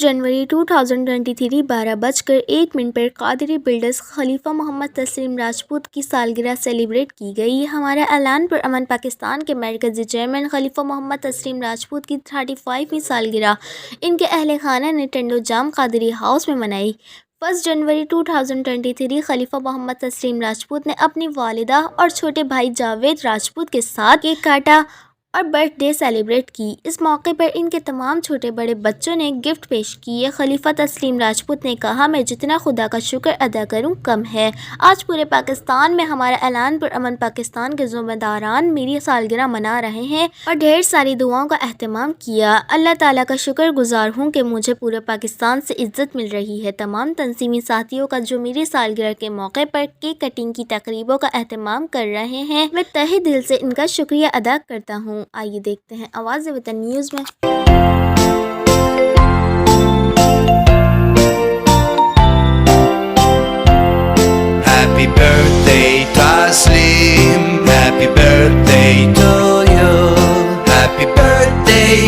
जनवरी 2023 12:01 पर कादरी बिल्डर्स खलीफा मोहम्मद तस्लीम राजपूत की सालगिरह सेलिब्रेट की गई। हमारे ऐलान पर अमन पाकिस्तान के मरकज़ी चेयरमैन खलीफा मोहम्मद तस्लीम राजपूत की 35वीं सालगिरह इनके अहल खाना ने टेंडो जाम कादरी हाउस में मनाई। 1 जनवरी 2023 खलीफा मोहम्मद तस्लीम राजपूत ने अपनी वालिदा और छोटे भाई जावेद राजपूत के साथ केक काटा और बर्थडे सेलिब्रेट की। इस मौके पर इनके तमाम छोटे बड़े बच्चों ने गिफ्ट पेश किए। खलीफा तस्लीम राजपूत ने कहा, मैं जितना खुदा का शुक्र अदा करूं कम है। आज पूरे पाकिस्तान में हमारा ऐलान पर अमन पाकिस्तान के ज़िम्मेदारान मेरी सालगिरह मना रहे हैं और ढेर सारी दुआओं का एहतमाम किया। अल्लाह ताला का शुक्र गुजार हूँ कि मुझे पूरे पाकिस्तान से इज्जत मिल रही है। तमाम तंजीमी साथियों का जो मेरी सालगिरह के मौके पर केक कटिंग की तकरीबों का एहतमाम कर रहे हैं, मैं तहे दिल से इनका शुक्रिया अदा करता हूँ। आइए देखते हैं आवाज़ वतन न्यूज़ में। Happy birthday Taslim, happy birthday to you. Happy birthday